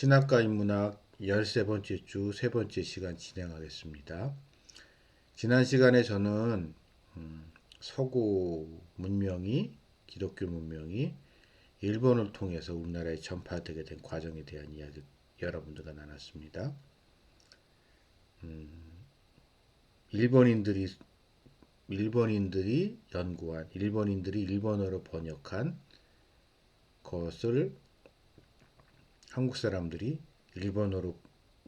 신학과 인문학 13번째 주 세 번째 시간 진행하겠습니다. 지난 시간에 저는 서구 문명이 기독교 문명이 일본을 통해서 우리나라에 전파되게 된 과정에 대한 이야기 여러분들과 나눴습니다. 일본인들이 연구한 일본인들이 일본어로 번역한 것을 한국 사람들이 일본어로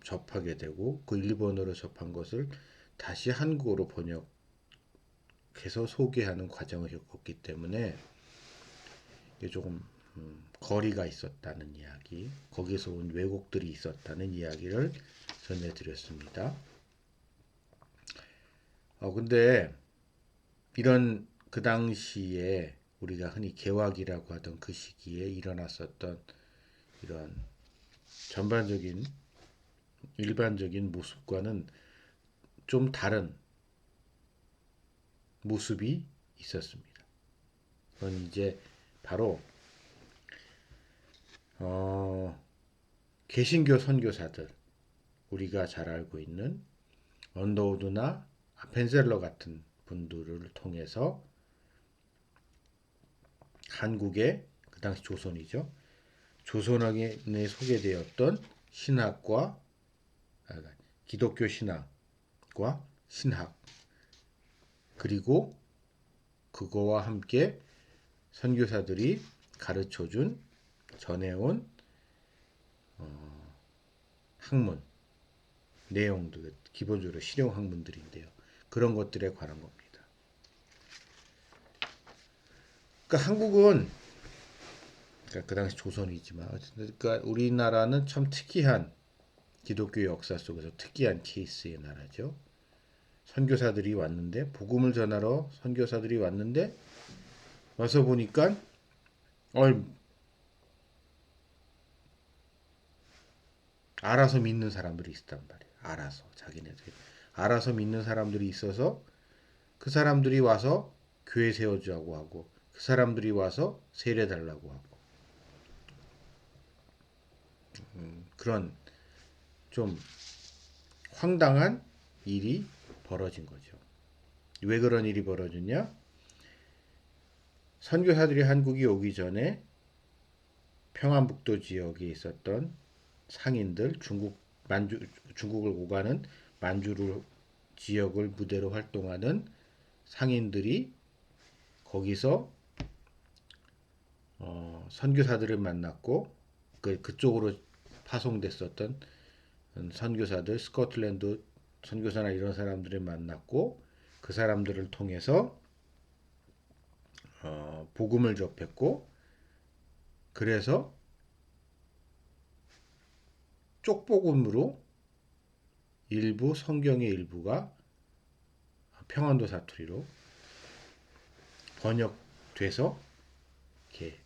접하게 되고 그 일본어로 접한 것을 다시 한국어로 번역해서 소개하는 과정을 겪었기 때문에 이게 조금 거리가 있었다는 이야기, 거기서 온 왜곡들이 있었다는 이야기를 전해드렸습니다. 근데 이런 그 당시에 우리가 흔히 개화기라고 하던 그 시기에 일어났었던 이런 전반적인 일반적인 모습과는 좀 다른 모습이 있었습니다. 그건 이제 바로 개신교 선교사들, 우리가 잘 알고 있는 언더우드나 아펜셀러 같은 분들을 통해서 한국의 그 당시 조선이죠. 조선왕에 소개되었던 신학과 기독교 신학과 신학, 그리고 그거와 함께 선교사들이 가르쳐준 전해온 학문 내용들, 기본적으로 실용 학문들인데요. 그런 것들에 관한 겁니다. 그러니까 한국은 그 당시 조선이지만 그러니까 우리나라는 참 특이한 기독교 역사 속에서 특이한 케이스의 나라죠. 선교사들이 왔는데 복음을 전하러 선교사들이 왔는데 와서 보니까 알아서 믿는 사람들이 있단 말이에요. 알아서 자기네들이 알아서 믿는 사람들이 있어서 그 사람들이 와서 교회 세워주라고 하고 그 사람들이 와서 세례 달라고 하고 그런 좀 황당한 일이 벌어진 거죠. 왜 그런 일이 벌어졌냐? 선교사들이 한국에 오기 전에 평안북도 지역에 있었던 상인들, 중국을 오가는 만주르 지역을 무대로 활동하는 상인들이 거기서 선교사들을 만났고 그쪽으로 파송됐었던 선교사들, 스코틀랜드 선교사나 이런 사람들을 만났고 그 사람들을 통해서 복음을 접했고 그래서 쪽복음으로 일부 성경의 일부가 평안도 사투리로 번역돼서 이렇게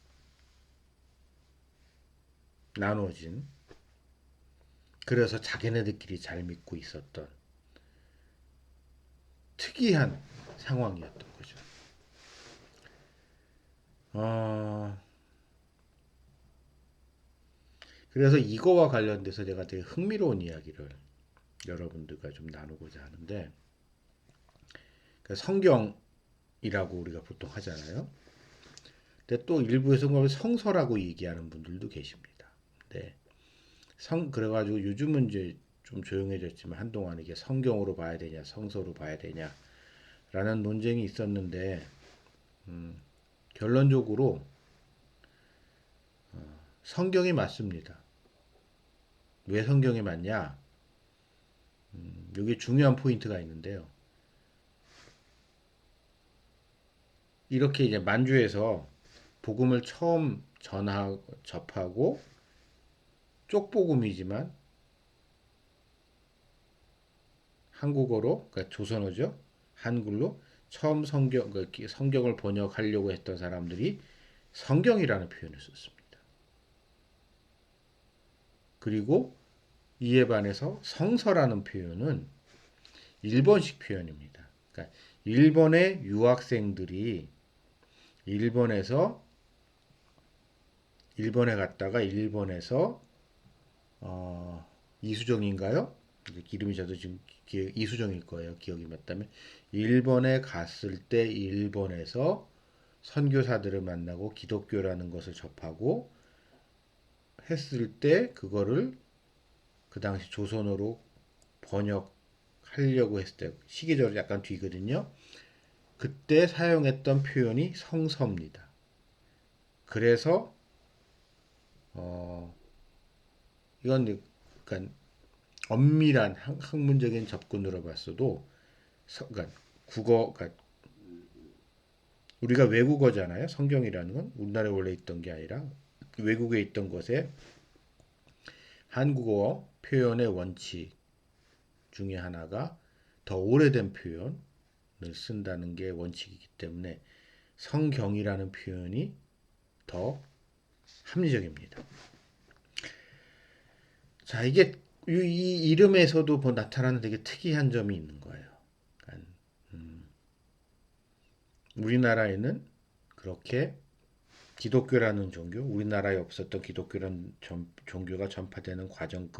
나누어진, 그래서 자기네들끼리 잘 믿고 있었던 특이한 상황이었던 거죠. 그래서 이거와 관련돼서 제가 되게 흥미로운 이야기를 여러분들과 좀 나누고자 하는데, 성경이라고 우리가 보통 하잖아요. 근데 또 일부에서 그걸 성서라고 얘기하는 분들도 계십니다. 네. 그래가지고 요즘은 이제 좀 조용해졌지만 한동안 이게 성경으로 봐야 되냐, 성서로 봐야 되냐라는 논쟁이 있었는데, 결론적으로 성경이 맞습니다. 왜 성경이 맞냐? 여기 중요한 포인트가 있는데요. 이렇게 이제 만주에서 복음을 처음 접하고 쪽복음이지만 한국어로, 그러니까 조선어죠. 한글로 처음 성경을 번역하려고 했던 사람들이 성경이라는 표현을 썼습니다. 그리고 이에 반해서 성서라는 표현은 일본식 표현입니다. 그러니까 일본의 유학생들이 일본에 갔다가 일본에서 이수정인가요? 이름이 저도 지금 이수정일 거예요. 기억이 맞다면. 일본에 갔을 때 일본에서 선교사들을 만나고 기독교라는 것을 접하고 했을 때 그거를 그 당시 조선어로 번역하려고 했을 때 시기적으로 약간 뒤거든요. 그때 사용했던 표현이 성서입니다. 그래서 어, 이건 그러니까 엄밀한 학문적인 접근으로 봤어도 그러니까 그러니까 우리가 외국어잖아요. 성경이라는 건 우리나라에 원래 있던 게 아니라 외국에 있던 것에 한국어 표현의 원칙 중에 하나가 더 오래된 표현을 쓴다는 게 원칙이기 때문에 성경이라는 표현이 더 합리적입니다. 자, 이게 이 이름에서도 나타나는 되게 특이한 점이 있는 거예요. 그러니까 우리나라에는 그렇게 기독교라는 종교, 우리나라에 없었던 기독교라는 종교가 전파되는 과정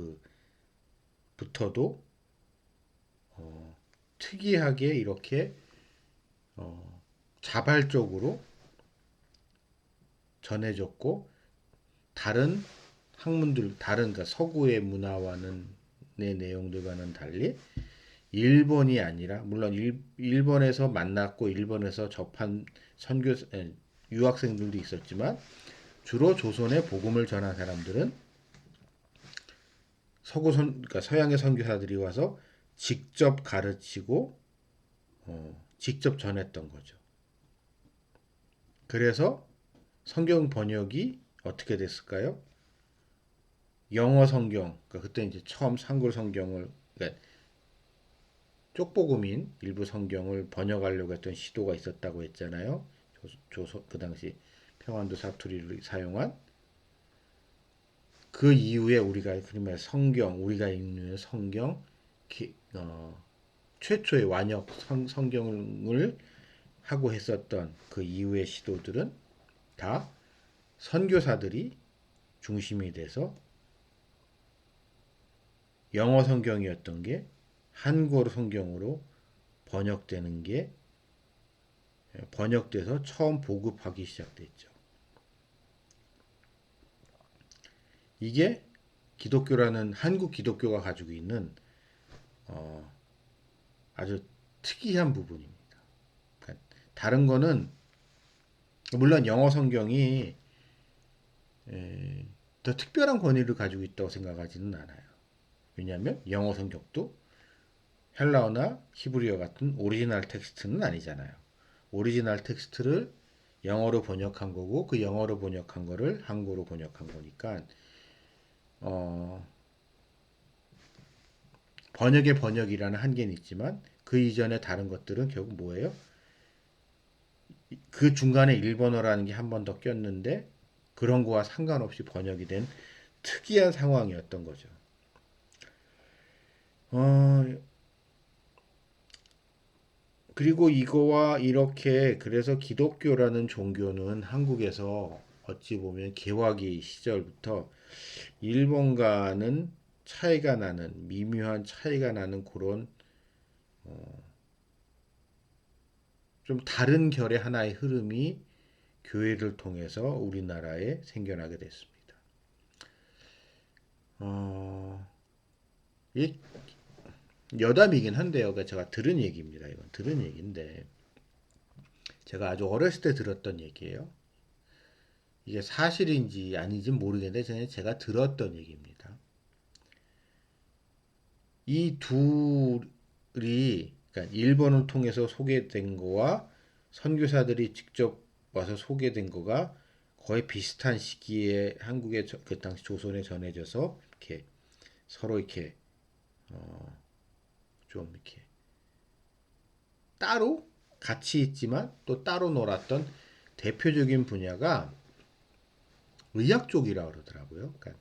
그부터도 특이하게 이렇게 자발적으로 전해졌고 다른 학문들, 다른 그러니까 서구의 문화와는 내 내용들과는 달리 일본이 아니라 물론 일본에서 만났고 일본에서 접한 선교 유학생들도 있었지만 주로 조선의 복음을 전한 사람들은 그러니까 서양의 선교사들이 와서 직접 가르치고 직접 전했던 거죠. 그래서 성경 번역이 어떻게 됐을까요? 영어 성경, 그러니까 그때 이제 처음 한글 성경을 그러니까 쪽복음인 일부 성경을 번역하려고 했던 시도가 있었다고 했잖아요. 그 당시 평안도 사투리를 사용한 그 이후에 우리가 그러면 우리가 읽는 성경 최초의 완역 성경을 하고 했었던 그 이후의 시도들은 다 선교사들이 중심이 돼서 영어 성경이었던 게 한국어 성경으로 번역되는 게 번역돼서 처음 보급하기 시작됐죠. 이게 기독교라는 한국 기독교가 가지고 있는 아주 특이한 부분입니다. 그러니까 다른 거는 물론 영어 성경이 더 특별한 권위를 가지고 있다고 생각하지는 않아요. 왜냐하면 영어 성경도 헬라어나 히브리어 같은 오리지널 텍스트는 아니잖아요. 오리지널 텍스트를 영어로 번역한 거고 그 영어로 번역한 거를 한국어로 번역한 거니까 번역의 번역이라는 한계는 있지만 그 이전에 다른 것들은 결국 뭐예요? 그 중간에 일본어라는 게 한 번 더 꼈는데 그런 거와 상관없이 번역이 된 특이한 상황이었던 거죠. 그리고 이거와 이렇게 그래서 기독교라는 종교는 한국에서 어찌 보면 개화기 시절부터 일본과는 차이가 나는 미묘한 차이가 나는 그런 좀 다른 결의 하나의 흐름이 교회를 통해서 우리나라에 생겨나게 됐습니다. 이 여담이긴 한데요. 그러니까 제가 들은 얘기입니다. 이건 들은 얘기인데 제가 아주 어렸을 때 들었던 얘기예요. 이게 사실인지 아닌지 모르겠는데 제가 들었던 얘기입니다. 이 둘이 그러니까 일본을 통해서 소개된 거와 선교사들이 직접 와서 소개된 거가 거의 비슷한 시기에 한국에 그 당시 조선에 전해져서 이렇게 서로 이렇게 좀 이렇게 따로 같이 있지만 또 따로 놀았던 대표적인 분야가 의학 쪽이라 그러더라고요. 그러니까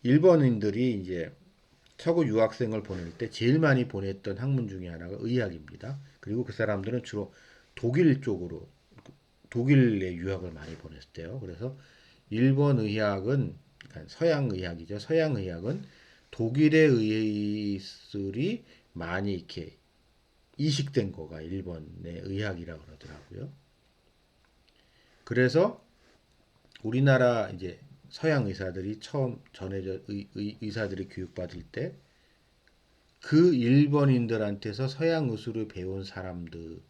일본인들이 이제 서구 유학생을 보낼 때 제일 많이 보냈던 학문 중에 하나가 의학입니다. 그리고 그 사람들은 주로 독일 쪽으로 독일에 유학을 많이 보냈대요. 그래서 일본 의학은 그러니까 서양의학이죠. 서양의학은 독일의 의술이 많이 이렇게 이식된 거가 일본의 의학이라고 그러더라고요. 그래서 우리나라 이제 서양 의사들이 처음 전해져 의사들이 교육받을 때 그 일본인들한테서 서양 의술을 배운 사람들이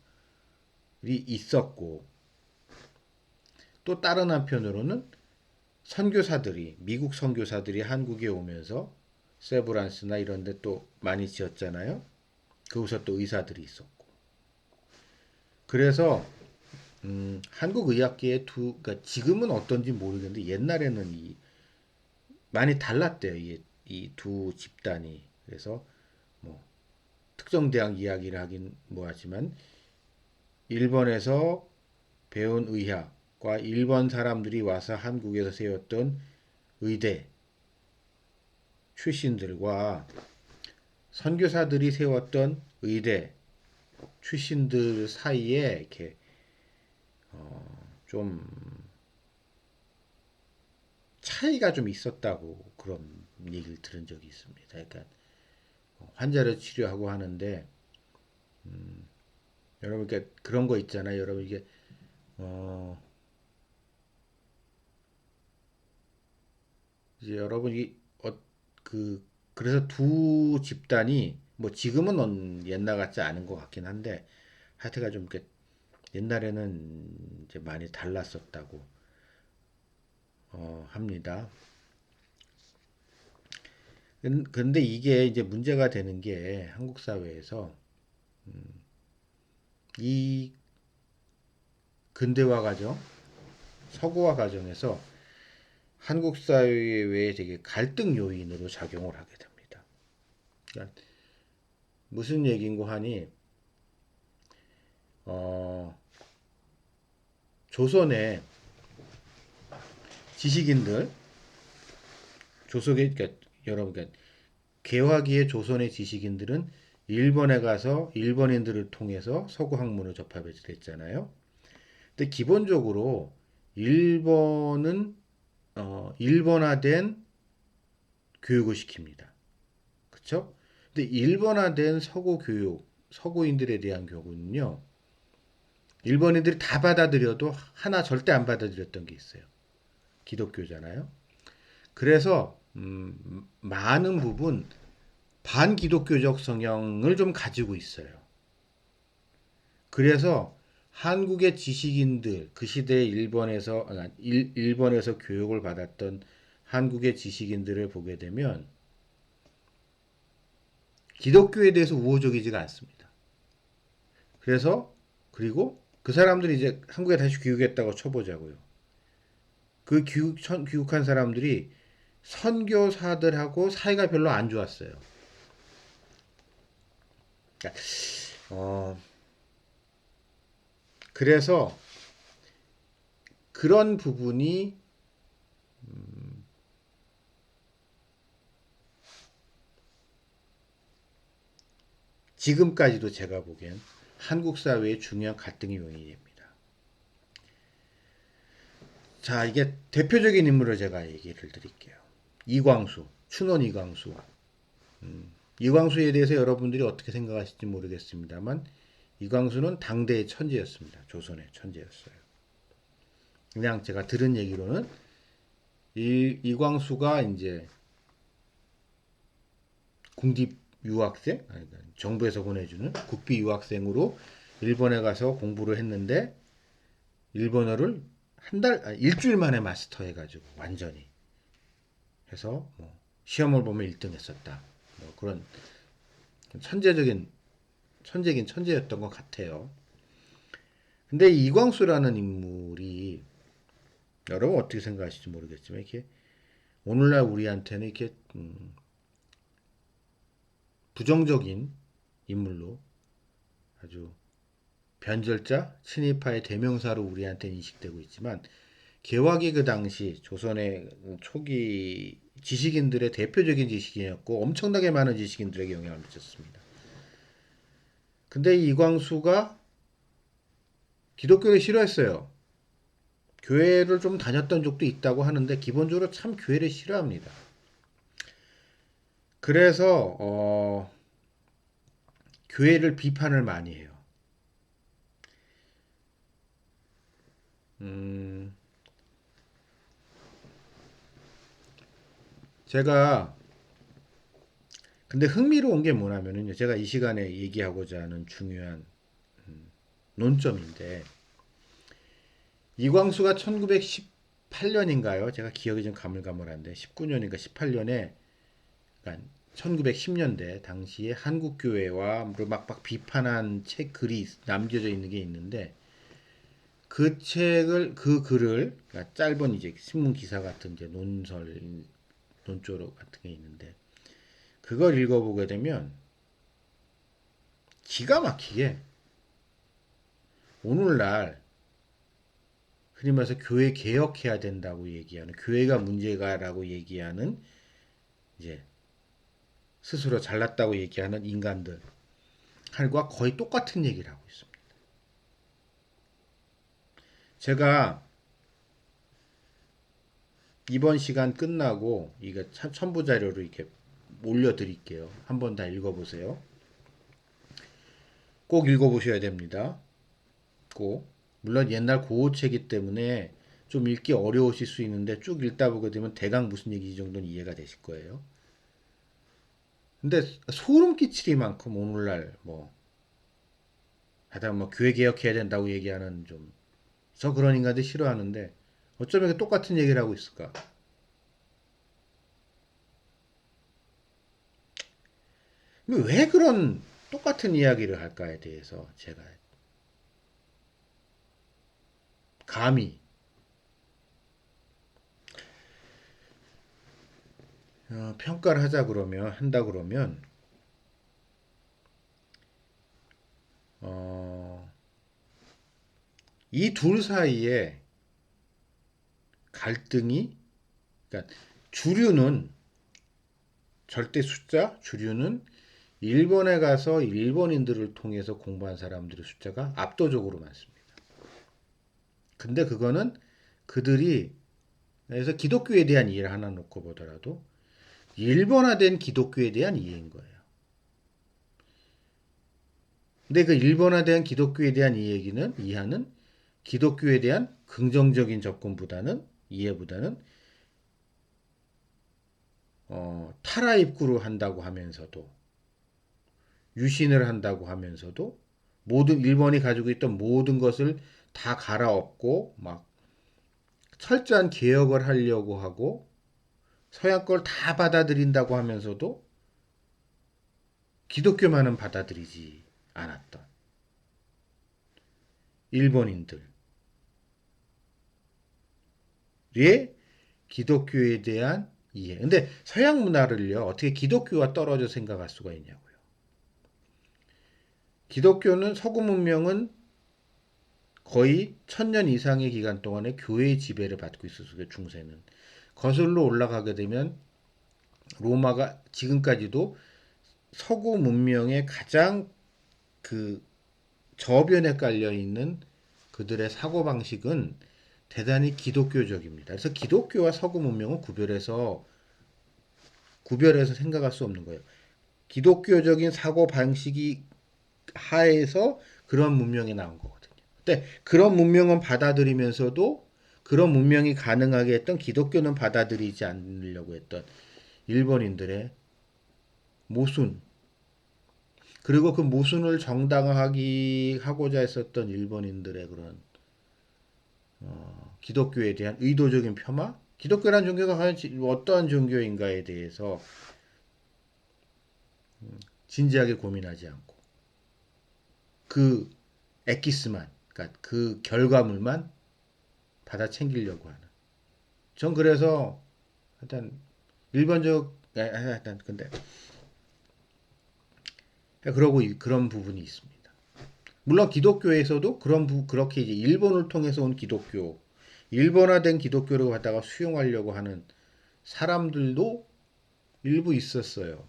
있었고, 또 다른 한편으로는 선교사들이 미국 선교사들이 한국에 오면서 세브란스나 이런 데 또 많이 지었잖아요. 거기서 또 의사들이 있었고. 그래서 한국 의학계의 그러니까 지금은 어떤지 모르겠는데 옛날에는 많이 달랐대요. 이 두 집단이. 그래서 뭐 특정 대학 이야기를 하긴 뭐하지만 일본에서 배운 의학과 일본 사람들이 와서 한국에서 세웠던 의대 출신들과 선교사들이 세웠던 의대 출신들 사이에 이렇게 좀 차이가 좀 있었다고 그런 얘기를 들은 적이 있습니다. 그러니까 환자를 치료하고 하는데 여러분 그런 거 있잖아요. 여러분 이게 어 이제 여러분이 그래서 두 집단이 뭐 지금은 옛날 같지 않은 것 같긴 한데 하여튼가 좀 이렇게 옛날에는 이제 많이 달랐었다고 합니다. 근데 이게 이제 문제가 되는 게 한국 사회에서 이 근대화 과정, 서구화 과정에서 한국 사회에 되게 갈등 요인으로 작용을 하게 됩니다. 그러니까 무슨 얘기인고 하니 어, 조선의 지식인들, 그러니까 여러분, 그러니까 개화기의 조선의 지식인들은 일본에 가서 일본인들을 통해서 서구 학문을 접하게 됐잖아요. 근데 기본적으로 일본은 일본화된 교육을 시킵니다. 그렇죠? 근데 일본화된 서구 교육, 서구인들에 대한 교육은요. 일본인들이 다 받아들여도 하나 절대 안 받아들였던 게 있어요. 기독교잖아요. 그래서 많은 부분 반기독교적 성향을 좀 가지고 있어요. 그래서 한국의 지식인들, 그 시대에 일본에서 교육을 받았던 한국의 지식인들을 보게 되면 기독교에 대해서 우호적이지가 않습니다. 그리고 그 사람들이 이제 한국에 다시 귀국했다고 쳐보자고요. 그 귀국한 사람들이 선교사들하고 사이가 별로 안 좋았어요. 그러니까, 그래서 그런 부분이 지금까지도 제가 보기엔 한국 사회의 중요한 갈등의 요인이 됩니다. 자, 이게 대표적인 인물을 제가 얘기를 드릴게요. 이광수, 춘원 이광수. 이광수에 대해서 여러분들이 어떻게 생각하실지 모르겠습니다만 이광수는 당대의 천재였습니다. 조선의 천재였어요. 그냥 제가 들은 얘기로는 이광수가 이제 국립 유학생, 정부에서 보내주는 국비 유학생으로 일본에 가서 공부를 했는데 일본어를 일주일 만에 마스터해가지고 완전히 해서 뭐 시험을 보면 1등 했었다. 뭐 그런 천재긴 천재였던 것 같아요. 근데 이광수라는 인물이 여러분 어떻게 생각하실지 모르겠지만 이렇게 오늘날 우리한테는 이렇게 부정적인 인물로 아주 변절자, 친일파의 대명사로 우리한테 인식되고 있지만 개화기 그 당시 조선의 초기 지식인들의 대표적인 지식인이었고 엄청나게 많은 지식인들에게 영향을 미쳤습니다. 근데 이광수가 기독교를 싫어했어요. 교회를 좀 다녔던 적도 있다고 하는데 기본적으로 참 교회를 싫어합니다. 그래서 교회를 비판을 많이 해요. 음, 제가 근데 흥미로운 게 뭐냐면요. 제가 이 시간에 얘기하고자 하는 중요한 논점인데 이광수가 1918년인가요? 제가 기억이 좀 가물가물한데 19년인가 18년에 그러니까 1910년대 당시에 한국교회와 막막 비판한 책 글이 남겨져 있는 게 있는데 그 글을 그러니까 짧은 이제 신문 기사 같은 이제 논조로 같은 게 있는데 그걸 읽어보게 되면 기가 막히게 오늘날 흔히 말해서 교회 개혁해야 된다고 얘기하는 교회가 문제가라고 얘기하는 이제 스스로 잘났다고 얘기하는 인간들 과 거의 똑같은 얘기를 하고 있습니다. 제가 이번 시간 끝나고 이거 첨부 자료로 이렇게 올려드릴게요. 한번 다 읽어보세요. 꼭 읽어보셔야 됩니다. 꼭. 물론 옛날 고어체이기 때문에 좀 읽기 어려우실 수 있는데 쭉 읽다 보게 되면 대강 무슨 얘기인지 정도는 이해가 되실 거예요. 근데 소름 끼치리만큼 오늘날 뭐 하여튼 뭐 교회 개혁해야 된다고 얘기하는 좀 저 그런 인간들 싫어하는데 어쩌면 이렇게 똑같은 얘기를 하고 있을까? 왜 그런 똑같은 이야기를 할까에 대해서 제가 감히 평가를 하자 그러면 한다 그러면 어, 이 둘 사이에 갈등이 그러니까 주류는 절대 숫자 주류는 일본에 가서 일본인들을 통해서 공부한 사람들의 숫자가 압도적으로 많습니다. 근데 그거는 그들이 그래서 기독교에 대한 이해를 하나 놓고 보더라도 일본화된 기독교에 대한 이해인 거예요. 근데 그 일본화된 기독교에 대한 이해는 기독교에 대한 긍정적인 접근보다는 이해보다는 타라 입구로 한다고 하면서도 유신을 한다고 하면서도 모든 일본이 가지고 있던 모든 것을 다 갈아엎고 막 철저한 개혁을 하려고 하고 서양 걸 다 받아들인다고 하면서도 기독교만은 받아들이지 않았던 일본인들의 기독교에 대한 이해. 근데 서양 문화를요, 어떻게 기독교와 떨어져 생각할 수가 있냐고요. 기독교는 서구 문명은 거의 1000년 이상의 기간 동안에 교회의 지배를 받고 있었어요, 중세는. 거슬러 올라가게 되면 로마가 지금까지도 서구 문명의 가장 그 저변에 깔려 있는 그들의 사고 방식은 대단히 기독교적입니다. 그래서 기독교와 서구 문명은 구별해서 생각할 수 없는 거예요. 기독교적인 사고 방식이 하에서 그런 문명이 나온 거거든요. 근데 그런 문명은 받아들이면서도 그런 문명이 가능하게 했던 기독교는 받아들이지 않으려고 했던 일본인들의 모순 그리고 그 모순을 정당화하기 하고자 했었던 일본인들의 그런 기독교에 대한 의도적인 폄하 기독교란 종교가 과연 어떠한 종교인가에 대해서 진지하게 고민하지 않고 그 엑기스만 그러니까 그 결과물만 받아 챙기려고 하는 전 그래서 일단 일반적 일단 근데 그러고 그런 부분이 있습니다. 물론 기독교에서도 그렇게 이제 일본을 통해서 온 기독교, 일본화된 기독교를 갖다가 수용하려고 하는 사람들도 일부 있었어요.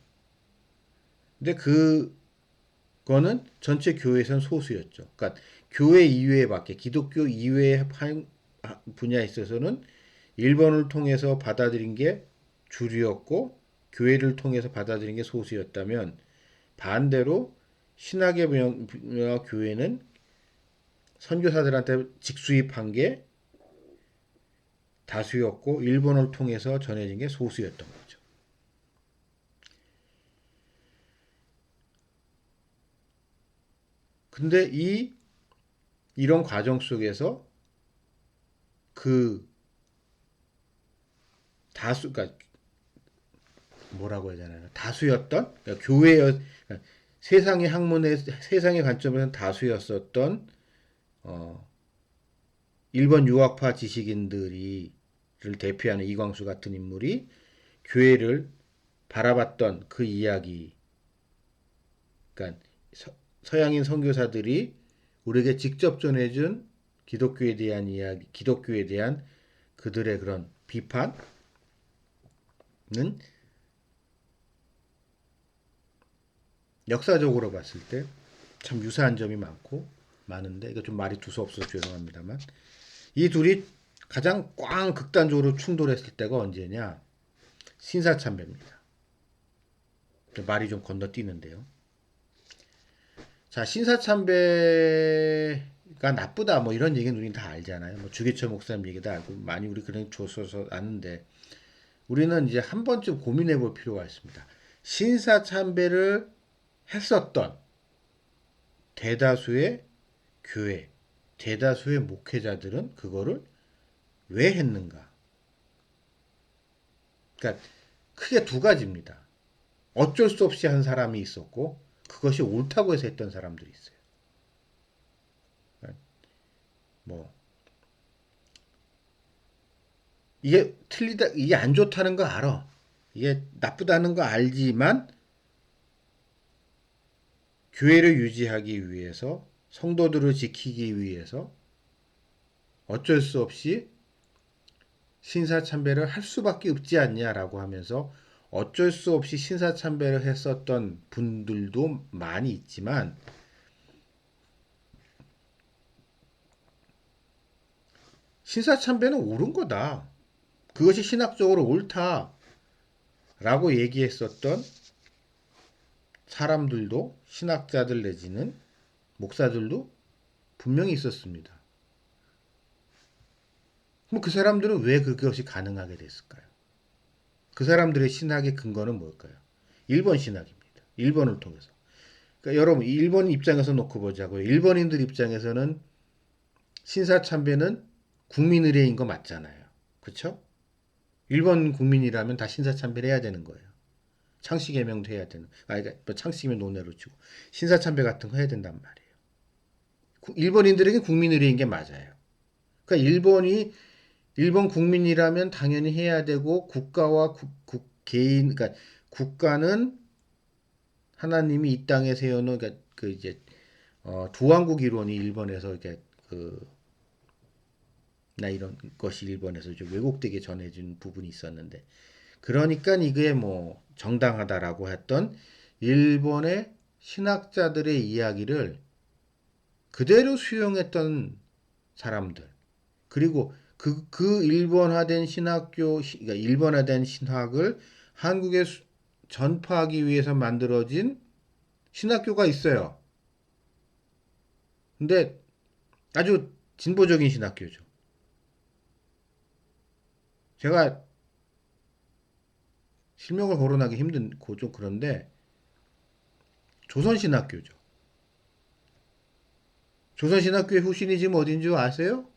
근데 그거는 전체 교회에선 소수였죠. 그러니까 교회 이외에 밖에 기독교 이외에 분야에 있어서는 일본을 통해서 받아들인 게 주류였고 교회를 통해서 받아들인 게 소수였다면 반대로 신학의 분야와 교회는 선교사들한테 직수입한 게 다수였고 일본을 통해서 전해진 게 소수였던 거죠. 근데 이런 과정 속에서 그 그러니까 뭐라고 해야 되나요? 다수였던 그러니까 그러니까 세상의 관점에서는 다수였었던 어, 일본 유학파 지식인들이 를 대표하는 이광수 같은 인물이 교회를 바라봤던 그 이야기, 그러니까 서양인 선교사들이 우리에게 직접 전해준 기독교에 대한 이야기, 기독교에 대한 그들의 그런 비판은 역사적으로 봤을 때 참 유사한 점이 많은데 이거 좀 말이 두서없어서 죄송합니다만 이 둘이 가장 꽝 극단적으로 충돌했을 때가 언제냐? 신사참배입니다. 말이 좀 건너뛰는데요. 자, 신사참배가 나쁘다 뭐 이런 얘기는 우리는 다 알잖아요. 뭐 주기철 목사님 얘기도 알고 많이 우리 그런 줬어서 아는데 우리는 이제 한 번쯤 고민해 볼 필요가 있습니다. 신사참배를 했었던 대다수의 교회, 대다수의 목회자들은 그거를 왜 했는가? 그러니까 크게 두 가지입니다. 어쩔 수 없이 한 사람이 있었고 그것이 옳다고 해서 했던 사람들이 있어요. 뭐 이게 틀리다, 이게 안 좋다는 거 알아. 이게 나쁘다는 거 알지만 교회를 유지하기 위해서 성도들을 지키기 위해서 어쩔 수 없이 신사참배를 할 수밖에 없지 않냐라고 하면서 어쩔 수 없이 신사참배를 했었던 분들도 많이 있지만 신사참배는 옳은 거다. 그것이 신학적으로 옳다라고 얘기했었던 사람들도 신학자들 내지는 목사들도 분명히 있었습니다. 그럼 그 사람들은 왜 그것이 가능하게 됐을까요? 그 사람들의 신학의 근거는 뭘까요? 일본 신학입니다. 일본을 통해서. 그러니까 여러분 일본 입장에서 놓고 보자고요. 일본인들 입장에서는 신사참배는 국민 의례인 거 맞잖아요. 그렇죠? 일본 국민이라면 다 신사참배를 해야 되는 거예요. 창씨개명도 해야 되는. 그러니까 뭐 창씨개명 논외로 치고 신사참배 같은 거 해야 된단 말이에요. 일본인들에게 국민 의례인 게 맞아요. 그러니까 일본 국민이라면 당연히 해야 되고 국가와 개인 그러니까 국가는 하나님이 이 땅에 세워놓은 그러니까 그 이제 두왕국 이론이 일본에서 이렇게 나 이런 것이 일본에서 좀 왜곡되게 전해진 부분이 있었는데 그러니까 이게 뭐 정당하다라고 했던 일본의 신학자들의 이야기를 그대로 수용했던 사람들 그리고 그 일본화된 그러니까 일본화된 신학을 한국에 전파하기 위해서 만들어진 신학교가 있어요. 근데 아주 진보적인 신학교죠. 제가 실명을 거론하기 힘든 좀 그런데 조선신학교죠. 조선신학교의 후신이 지금 어딘 줄 아세요?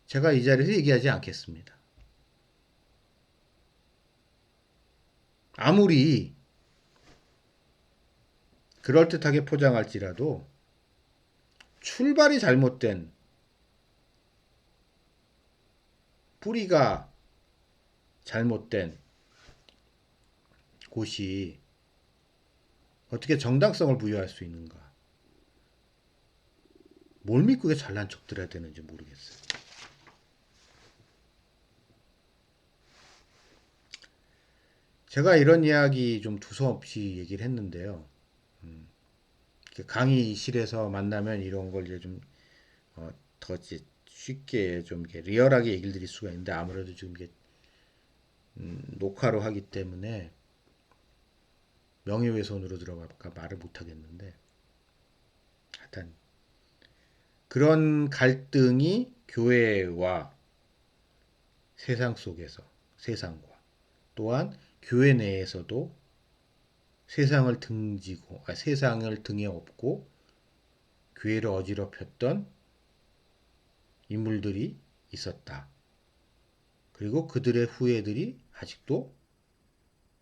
제가 이 자리에서 얘기하지 않겠습니다. 아무리 그럴듯하게 포장할지라도 출발이 잘못된 뿌리가 잘못된 곳이 어떻게 정당성을 부여할 수 있는가? 뭘 믿고 그게 잘난 척 들어야 되는지 모르겠어요. 제가 이런 이야기 좀 두서없이 얘기를 했는데요. 강의실에서 만나면 이런 걸 이제 좀 더 쉽게 좀 이렇게 리얼하게 얘기를 드릴 수가 있는데 아무래도 지금 이게 녹화로 하기 때문에 명예훼손으로 들어갈까 말을 못 하겠는데 하여튼 그런 갈등이 교회와 세상 속에서 세상과 또한 교회 내에서도 세상을 등에 업고 교회를 어지럽혔던 인물들이 있었다. 그리고 그들의 후예들이 아직도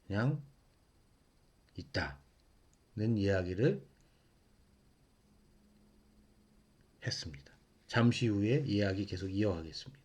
그냥 있다는 이야기를 했습니다. 잠시 후에 이야기 계속 이어가겠습니다.